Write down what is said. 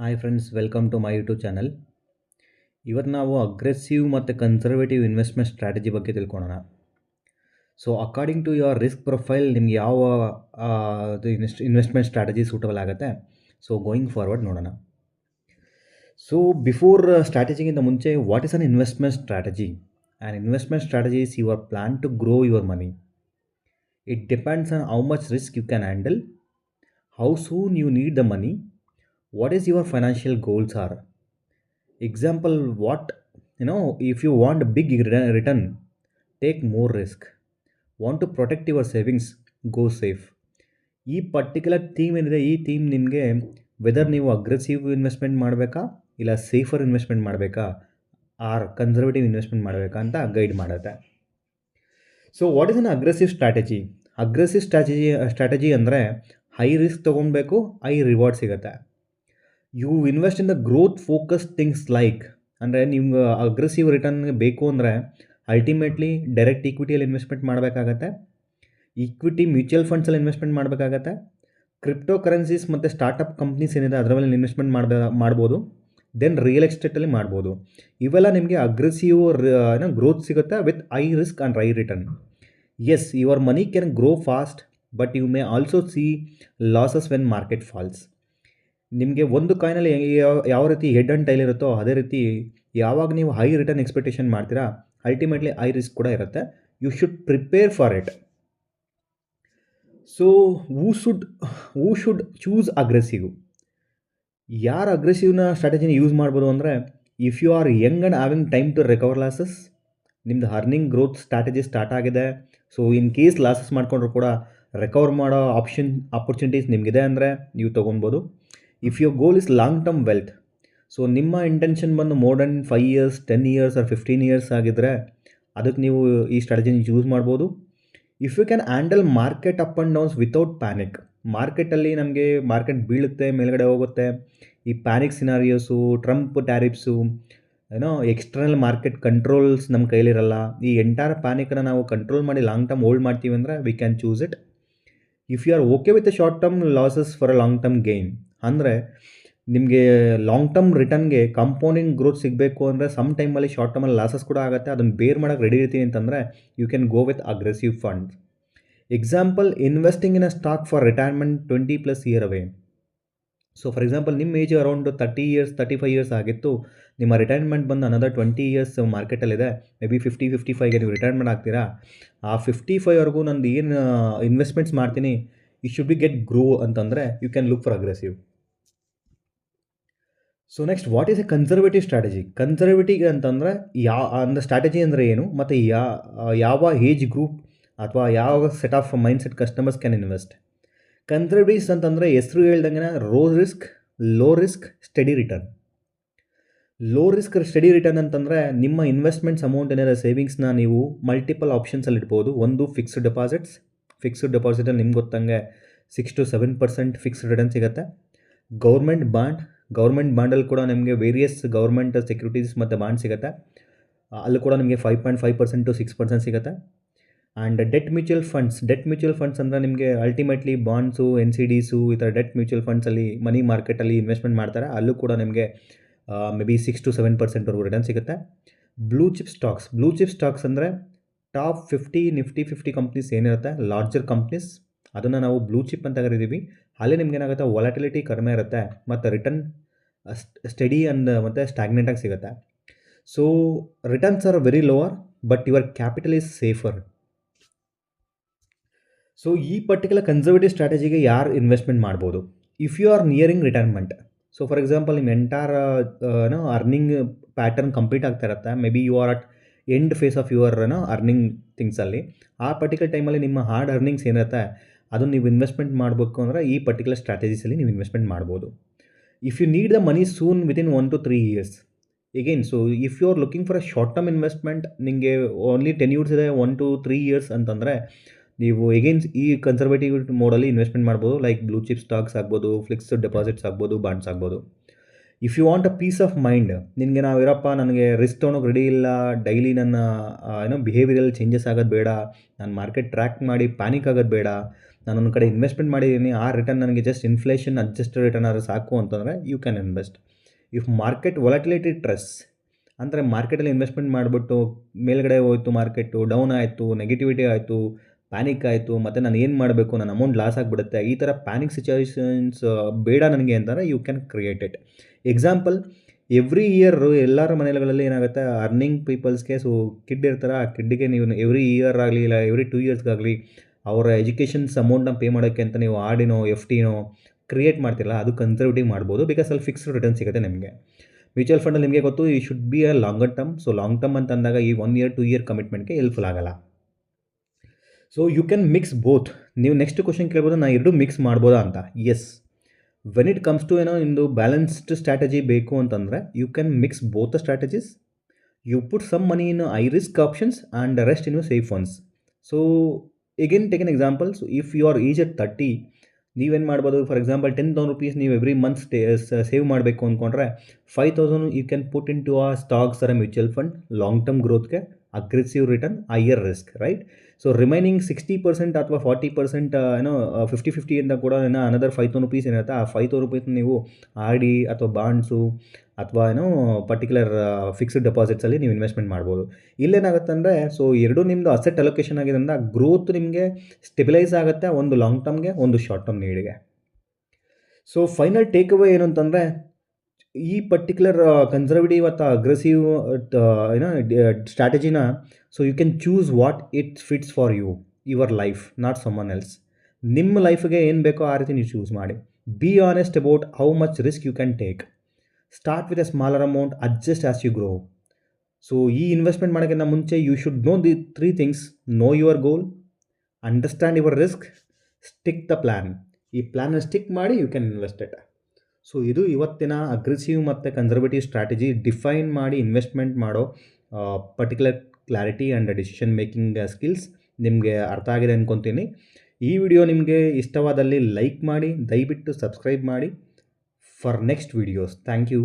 Hi friends, welcome to my YouTube channel. ಇವತ್ತು ನಾವು aggressive ಮತ್ತು ಕನ್ಸರ್ವೇಟಿವ್ ಇನ್ವೆಸ್ಟ್ಮೆಂಟ್ ಸ್ಟ್ರಾಟಜಿ ಬಗ್ಗೆ ತಿಳ್ಕೊಳ್ಳೋಣ. So according to your risk profile ನಿಮ್ಗೆ ಯಾವ ಇನ್ವೆಸ್ಟ್ಮೆಂಟ್ ಸ್ಟ್ರಾಟಜಿ ಸೂಟಬಲ್ ಆಗುತ್ತೆ. ಸೊ ಗೋಯಿಂಗ್ ಫಾರ್ವರ್ಡ್ ನೋಡೋಣ. ಸೊ ಬಿಫೋರ್ ಸ್ಟ್ರಾಟಜಿಗಿಂತ ಮುಂಚೆ, what is an investment strategy? An investment strategy is your plan to grow your money. It depends on how much risk you can handle, how soon you need the money, what is your financial goals are. Example, what if you want a big return, take more risk. Want to protect your savings, go safe. ಈ particular theme ಏನಿದೆ, ಈ theme ನಿಮಗೆ weather ನೀವು aggressive investment ಮಾಡಬೇಕಾ ಇಲ್ಲ safer investment ಮಾಡಬೇಕಾ or conservative investment ಮಾಡಬೇಕಾ ಅಂತ ಗೈಡ್ ಮಾಡುತ್ತೆ. So what is an aggressive strategy? Aggressive strategy ಅಂದರೆ ಹೈ ರಿಸ್ಕ್ ತೊಗೊಳ್ಬೇಕು, ಹೈ ರಿವಾರ್ಡ್ ಸಿಗುತ್ತೆ. You invest in the growth focus things like, ಅಂದರೆ ನಿಮ್ಗೆ ಅಗ್ರೆಸಿವ್ ರಿಟರ್ನ್ ಬೇಕು ಅಂದರೆ ಅಲ್ಟಿಮೇಟ್ಲಿ ಡೈರೆಕ್ಟ್ ಈಕ್ವಿಟಿಯಲ್ಲಿ ಇನ್ವೆಸ್ಟ್ಮೆಂಟ್ ಮಾಡಬೇಕಾಗತ್ತೆ, ಈಕ್ವಿಟಿ ಮ್ಯೂಚುವಲ್ ಫಂಡ್ಸಲ್ಲಿ ಇನ್ವೆಸ್ಟ್ಮೆಂಟ್ ಮಾಡಬೇಕಾಗತ್ತೆ, ಕ್ರಿಪ್ಟೋ ಕರೆನ್ಸೀಸ್ ಮತ್ತು ಸ್ಟಾರ್ಟಪ್ ಕಂಪ್ನೀಸ್ ಏನಿದೆ ಅದರ ಮೇಲೆ ಇನ್ವೆಸ್ಟ್ಮೆಂಟ್ ಮಾಡ್ಬೋದು, ದೆನ್ ರಿಯಲ್ ಎಸ್ಟೇಟಲ್ಲಿ ಮಾಡ್ಬೋದು. ಇವೆಲ್ಲ ನಿಮಗೆ ಅಗ್ರೆಸಿವ್ ಗ್ರೋತ್ ಸಿಗುತ್ತೆ with high risk and high return. Yes, your money can grow fast, but you may also see losses when market falls. ನಿಮಗೆ ಒಂದು ಕಾಯಿನಲ್ಲಿ ಯಾವ ರೀತಿ ಹೆಡ್ ಆ್ಯಂಡ್ ಟೈಲ್ ಇರುತ್ತೋ ಅದೇ ರೀತಿ ಯಾವಾಗ ನೀವು ಹೈ ರಿಟರ್ನ್ ಎಕ್ಸ್ಪೆಕ್ಟೇಷನ್ ಮಾಡ್ತೀರಾ, ಅಲ್ಟಿಮೇಟ್ಲಿ ಹೈ ರಿಸ್ಕ್ ಕೂಡ ಇರುತ್ತೆ. You should prepare for it. So who should choose aggressive? ಯಾರು ಅಗ್ರೆಸಿವ್ನ ಸ್ಟ್ರಾಟಜಿನ ಯೂಸ್ ಮಾಡ್ಬೋದು ಅಂದರೆ, if you are young and having time to recover losses, ನಿಮ್ಮದು ಅರ್ನಿಂಗ್ ಗ್ರೋತ್ ಸ್ಟ್ರಾಟಜಿ ಸ್ಟಾರ್ಟ್ ಆಗಿದೆ, ಸೊ ಇನ್ ಕೇಸ್ ಲಾಸಸ್ ಮಾಡಿಕೊಂಡ್ರು ಕೂಡ ರಿಕವರ್ ಮಾಡೋ ಆಪರ್ಚುನಿಟೀಸ್ ನಿಮಗಿದೆ ಅಂದರೆ ನೀವು ತೊಗೊಬೋದು. If your goal is long term wealth, so ನಿಮ್ಮ ಇಂಟೆನ್ಷನ್ ಬಂದು more than 5 years 10 years or 15 years ಆಗಿದ್ದರೆ ಅದಕ್ಕೆ ನೀವು ಈ ಸ್ಟ್ರಾಟಜಿನ ಯೂಸ್ ಮಾಡ್ಬೋದು. If you can handle market up and downs without panic. ಮಾರ್ಕೆಟಲ್ಲಿ ನಮಗೆ ಮಾರ್ಕೆಟ್ ಬೀಳುತ್ತೆ, ಮೇಲ್ಗಡೆ ಹೋಗುತ್ತೆ, ಈ panic scenarios, Trump tariffs, external market controls ನಮ್ಮ ಕೈಲಿರಲ್ಲ. ಈ ಎಂಟೈರ್ ಪ್ಯಾನಿಕನ್ನು ನಾವು ಕಂಟ್ರೋಲ್ ಮಾಡಿ ಲಾಂಗ್ ಟರ್ಮ್ ಹೋಲ್ಡ್ ಮಾಡ್ತೀವಿ ಅಂದರೆ we can choose it. If you are okay with short term losses for a long term gain, ಅಂದರೆ ನಿಮಗೆ ಲಾಂಗ್ ಟರ್ಮ್ ರಿಟರ್ನ್ಗೆ ಕಾಂಪೌಂಡಿಂಗ್ ಗ್ರೋತ್ ಸಿಗಬೇಕು ಅಂದರೆ ಸಮ್ ಟೈಮಲ್ಲಿ ಶಾರ್ಟ್ ಟರ್ಮಲ್ಲಿ ಲಾಸಸ್ ಕೂಡ ಆಗುತ್ತೆ, ಅದನ್ನು ಬೇರ್ ಮಾಡೋಕ್ಕೆ ರೆಡಿ ಇರ್ತೀನಿ ಅಂತಂದರೆ you can go with aggressive funds. Example, investing in a stock for retirement 20+ year away. So for example, ನಿಮ್ಮ ಏಜ್ ಅರೌಂಡ್ 30 years 35 years ಆಗಿತ್ತು, ನಿಮ್ಮ ರಿಟೈರ್ಮೆಂಟ್ ಬಂದು ಅನದರ್ 20 years ಮಾರ್ಕೆಟಲ್ಲಿದೆ, ಮೇ ಬಿ 50-55ಗೆ ನೀವು ರಿಟೈರ್ಮೆಂಟ್ ಆಗ್ತೀರಾ. ಆ 55ವರೆಗೂ ನಂದು ಏನು ಇನ್ವೆಸ್ಟ್ಮೆಂಟ್ಸ್ ಮಾಡ್ತೀನಿ, it should be get grow ಅಂತಂದರೆ you can look for aggressive. So next, what is a conservative strategy? Conservative ಅಂತಂದರೆ ಅಂದರೆ ಸ್ಟ್ರಾಟಜಿ ಅಂದರೆ ಏನು, ಮತ್ತು ಯಾವ ಏಜ್ ಗ್ರೂಪ್ ಅಥವಾ ಯಾವ set of mind set customers can invest. Conservatives ಅಂತಂದರೆ ಹೆಸರು ಹೇಳ್ದಂಗೆ low risk study return. Low risk study return ಅಂತಂದರೆ ನಿಮ್ಮ ಇನ್ವೆಸ್ಟ್ಮೆಂಟ್ಸ್ ಅಮೌಂಟ್ ಏನಿದೆ, ಸೇವಿಂಗ್ಸ್ನ ನೀವು ಮಲ್ಟಿಪಲ್ ಆಪ್ಷನ್ಸಲ್ಲಿ ಇಡ್ಬೋದು. ಒಂದು ಫಿಕ್ಸ್ಡ್ ಡೆಪಾಸಿಟಲ್ಲಿ ನಿಮ್ಗೆ ಗೊತ್ತಂಗೆ 6-7% ಫಿಕ್ಸ್ಡ್ ರಿಟರ್ನ್ ಸಿಗುತ್ತೆ. ಗೌರ್ಮೆಂಟ್ ಬಾಂಡಲ್ಲಿ ಕೂಡ ನಿಮಗೆ ವೇರಿಯಸ್ ಗೌರ್ಮೆಂಟ್ ಸೆಕ್ಯೂರಿಟೀಸ್ ಮತ್ತು ಬಾಂಡ್ ಸಿಗುತ್ತೆ, ಅಲ್ಲಿ ಕೂಡ ನಿಮಗೆ 5.5% to 6% ಸಿಗುತ್ತೆ. ಆ್ಯಂಡ್ ಡೆಟ್ ಮ್ಯೂಚುವಲ್ ಫಂಡ್ಸ್ ಅಂದರೆ ನಿಮಗೆ ಅಲ್ಟಿಮೇಟ್ಲಿ ಬಾಂಡ್ಸು, NCDಸು, ಈ ಥರ ಡೆಟ್ ಮ್ಯೂಚುವಲ್ ಫಂಡ್ಸಲ್ಲಿ ಮನಿ ಮಾರ್ಕೆಟಲ್ಲಿ ಇನ್ವೆಸ್ಟ್ಮೆಂಟ್ ಮಾಡ್ತಾರೆ, ಅಲ್ಲೂ ಕೂಡ ನಿಮಗೆ ಮೇ ಬಿ 6-7% ರಿಟರ್ನ್ ಸಿಗುತ್ತೆ. ಬ್ಲೂ ಚಿಪ್ ಸ್ಟಾಕ್ಸ್ ಅಂದರೆ ಟಾಪ್ 50 ನಿಫ್ಟಿ 50 ಕಂಪ್ನೀಸ್ ಏನಿರುತ್ತೆ, ಲಾರ್ಜರ್ ಕಂಪ್ನೀಸ್, ಅದನ್ನು ನಾವು ಬ್ಲೂ ಚಿಪ್ ಅಂತ ಕರಿತೀವಿ. ಅಲ್ಲಿ ನಿಮ್ಗೆ ಏನಾಗುತ್ತೆ, ವಾಲಟಿಲಿಟಿ ಕಡಿಮೆ ಇರುತ್ತೆ ಮತ್ತು ರಿಟರ್ನ್ ಸ್ಟಡಿ ಮತ್ತು ಸ್ಟ್ಯಾಗ್ನೆಂಟಾಗಿ ಸಿಗುತ್ತೆ. So returns are very lower but your capital is safer. So ಈ ಪರ್ಟಿಕ್ಯುಲರ್ ಕನ್ಸರ್ವೇಟಿವ್ ಸ್ಟ್ರಾಟಜಿಗೆ ಯಾರು ಇನ್ವೆಸ್ಟ್ಮೆಂಟ್ ಮಾಡ್ಬೋದು? If you are nearing retirement, so for example ನಿಮ್ಮ ಎಂಟೈರ್ ಅರ್ನಿಂಗ್ ಪ್ಯಾಟರ್ನ್ ಕಂಪ್ಲೀಟ್ ಆಗ್ತಾ ಇರುತ್ತೆ, maybe you are at end phase of your earning ಥಿಂಗ್ಸಲ್ಲಿ. ಆ particular ಟೈಮಲ್ಲಿ ನಿಮ್ಮ ಹಾರ್ಡ್ ಅರ್ನಿಂಗ್ಸ್ ಏನಿರುತ್ತೆ ಅದನ್ನು ನೀವು ಇನ್ವೆಸ್ಟ್ಮೆಂಟ್ ಮಾಡಬೇಕು ಅಂದರೆ ಈ ಪರ್ಟಿಕ್ಯುಲರ್ ಸ್ಟ್ರಾಟಜೀಸಲ್ಲಿ ನೀವು ಇನ್ವೆಸ್ಟ್ಮೆಂಟ್ ಮಾಡ್ಬೋದು. If you need the money soon within 1 to 3 years again. So if you are looking for a short term investment, ನಿಮಗೆ ಓನ್ಲಿ 10 years ಇದೆ, 1 to 3 years ಅಂತಂದರೆ ನೀವು ಎಗೇನ್ ಈ ಕನ್ಸರ್ವೇಟಿವ್ ಮೋಡಲ್ಲಿ ಇನ್ವೆಸ್ಟ್ಮೆಂಟ್ ಮಾಡ್ಬೋದು. ಲೈಕ್ ಬ್ಲೂ ಚಿಪ್ ಸ್ಟಾಕ್ಸ್ ಆಗ್ಬೋದು, fixed deposits ಆಗ್ಬೋದು, bonds ಆಗ್ಬೋದು. If you want a peace of mind, ನಿನಗೆ ನಾವಿರಪ್ಪ ನನಗೆ ರಿಸ್ಕ್ ತೊಗೊಳೋಕೆ ರೆಡಿ ಇಲ್ಲ, ಡೈಲಿ ನನ್ನ ಬಿಹೇವಿಯರಲ್ಲಿ ಚೇಂಜಸ್ ಆಗೋದು ಬೇಡ, ನಾನು ಮಾರ್ಕೆಟ್ ಟ್ರ್ಯಾಕ್ ಮಾಡಿ ಪ್ಯಾನಿಕ್ ಆಗೋದು ಬೇಡ, ನಾನೊಂದು ಕಡೆ ಇನ್ವೆಸ್ಟ್ಮೆಂಟ್ ಮಾಡಿದ್ದೀನಿ, ಆ ರಿಟರ್ನ್ ನನಗೆ ಜಸ್ಟ್ ಇನ್ಫ್ಲೇಷನ್ ಅಡ್ಜಸ್ಟೆಡ್ ರಿಟರ್ನ್ ಆದರೂ ಸಾಕು ಅಂತಂದರೆ you can invest. If market volatility ಟ್ರೆಸ್ ಅಂದರೆ ಮಾರ್ಕೆಟಲ್ಲಿ ಇನ್ವೆಸ್ಟ್ಮೆಂಟ್ ಮಾಡಿಬಿಟ್ಟು ಮೇಲ್ಗಡೆ ಹೋಯಿತು, ಮಾರ್ಕೆಟು ಡೌನ್ ಆಯಿತು, ನೆಗೆಟಿವಿಟಿ ಆಯಿತು, ಪ್ಯಾನಿಕ್ ಆಯಿತು, ಮತ್ತು ನಾನು ಏನು ಮಾಡಬೇಕು, ನನ್ನ ಅಮೌಂಟ್ ಲಾಸ್ ಆಗಿಬಿಡುತ್ತೆ, ಈ ಥರ ಪ್ಯಾನಿಕ್ ಸಿಚುವೇಷನ್ಸ್ ಬೇಡ ನನಗೆ ಅಂತಂದರೆ you can create it. Example, every year ಎಲ್ಲರ ಮನೆಗಳಲ್ಲಿ ಏನಾಗುತ್ತೆ, ಅರ್ನಿಂಗ್ ಪೀಪಲ್ಸ್ಗೆ ಸೊ ಕಿಡ್ ಇರ್ತಾರೆ, ಆ ಕಿಡ್ಡಿಗೆ ನೀವು ಎವ್ರಿ ಇಯರ್ ಆಗಲಿ ಇಲ್ಲ ಎವ್ರಿ 2 ಇಯರ್ಸ್ಗಾಗಲಿ ಅವರ ಎಜುಕೇಷನ್ಸ್ ಅಮೌಂಟ್ನ ಪೇ ಮಾಡೋಕ್ಕೆ ಅಂತ ನೀವು ಆರ್.ಡಿನೋ ಎಫ್.ಡಿನೋ ಕ್ರಿಯೇಟ್ ಮಾಡ್ತಿರಲ್ಲ, ಅದು ಕನ್ಸರ್ವೇಟಿವ್ ಮಾಡ್ಬೋದು. ಬಿಕಾಸ್ ಅಲ್ಲಿ ಫಿಕ್ಸ್ಡ್ ರಿಟರ್ನ್ ಸಿಗುತ್ತೆ ನಿಮಗೆ. ಮ್ಯೂಚುವಲ್ ಫಂಡಲ್ಲಿ ನಿಮಗೆ ಗೊತ್ತು ಈ should be a longer term. So long term ಅಂತ ಅಂದಾಗ ಈ 1 ಇಯರ್ 2 ಇಯರ್ ಕಮಿಟ್ಮೆಂಟ್ಗೆ ಹೆಲ್ಪ್ಫುಲ್ ಆಗಲ್ಲ. So you can mix both. ನೀವು ನೆಕ್ಸ್ಟ್ ಕ್ವಶನ್ ಕೇಳ್ಬೋದು, ನಾನು ಎರಡೂ ಮಿಕ್ಸ್ ಮಾಡ್ಬೋದಾ ಅಂತ. Yes, when it comes to ನಿಮ್ಮದು ಬ್ಯಾಲೆನ್ಸ್ಡ್ ಸ್ಟ್ರಾಟಜಿ ಬೇಕು ಅಂತಂದರೆ you can mix both the strategies. You put some money in high risk options and rest in you safe funds. So again take an example. So if you are age at 30, ನೀವೇನು ಮಾಡ್ಬೋದು, for example 10,000 rupees ನೀವು every month save ಮಾಡಬೇಕು ಅಂದ್ಕೊಂಡ್ರೆ 5,000 you can put into ಆ stocks or mutual fund, long term ಗ್ರೋತ್ಗೆ, aggressive return, higher risk, right. So remaining 60% ಅಥವಾ 40% 50-50 ಅಂತ ಕೂಡ ಅನದರ್ 5,000 rupees ಏನಿರುತ್ತೆ, ಆ 5,000 rupees ನೀವು ಆರ್.ಡಿ ಅಥವಾ ಬಾಂಡ್ಸು ಅಥವಾ ಪರ್ಟಿಕ್ಯುಲರ್ ಫಿಕ್ಸ್ಡ್ ಡೆಪಾಸಿಟ್ಸಲ್ಲಿ ನೀವು ಇನ್ವೆಸ್ಟ್ಮೆಂಟ್ ಮಾಡ್ಬೋದು. ಇಲ್ಲೇನಾಗುತ್ತೆ ಅಂದರೆ, ಸೊ ಎರಡೂ ನಿಮ್ಮದು ಅಸೆಟ್ ಅಲೊಕೇಶನ್ ಆಗಿದ್ದರಿಂದ ಗ್ರೋತ್ ನಿಮಗೆ ಸ್ಟೆಬಿಲೈಸ್ ಆಗುತ್ತೆ, ಒಂದು ಲಾಂಗ್ ಟರ್ಮ್ಗೆ, ಒಂದು ಶಾರ್ಟ್ ಟರ್ಮ್ ನೀಡಿಗೆ. ಸೊ ಫೈನಲ್ ಟೇಕ್ ಅವೇ ಏನು ಅಂತಂದರೆ, ಈ ಪರ್ಟಿಕ್ಯುಲರ್ ಕನ್ಸರ್ವೇಟಿವ್ ಅಥವಾ ಅಗ್ರೆಸಿವ್ ಸ್ಟ್ರಾಟಜಿನ, so you can choose what it fits for you, your life, not someone else. ನಿಮ್ಮ ಲೈಫ್ಗೆ ಏನು ಬೇಕೋ ಆ ರೀತಿ ನೀವು ಚೂಸ್ ಮಾಡಿ. Be honest about how much risk you can take. Start with a smaller amount, adjust as you grow. So ಈ investment ಮಾಡೋಕ್ಕಿಂತ ಮುಂಚೆ you should know the 3 things: know your goal, understand your risk, stick the plan. ಈ ಪ್ಲ್ಯಾನ್ನ stick ಮಾಡಿ you can invest it. So ಇದು ಇವತ್ತಿನ aggressive ಮತ್ತು conservative strategy define ಮಾಡಿ ಇನ್ವೆಸ್ಟ್ಮೆಂಟ್ ಮಾಡೋ particular clarity and decision making skills ನಿಮಗೆ ಅರ್ಥ ಆಗಿದೆ ಅಂದ್ಕೊತೀನಿ. ಈ ವಿಡಿಯೋ ನಿಮಗೆ ಇಷ್ಟವಾದಲ್ಲಿ ಲೈಕ್ ಮಾಡಿ, ದಯವಿಟ್ಟು ಸಬ್ಸ್ಕ್ರೈಬ್ ಮಾಡಿ for next videos. Thank you.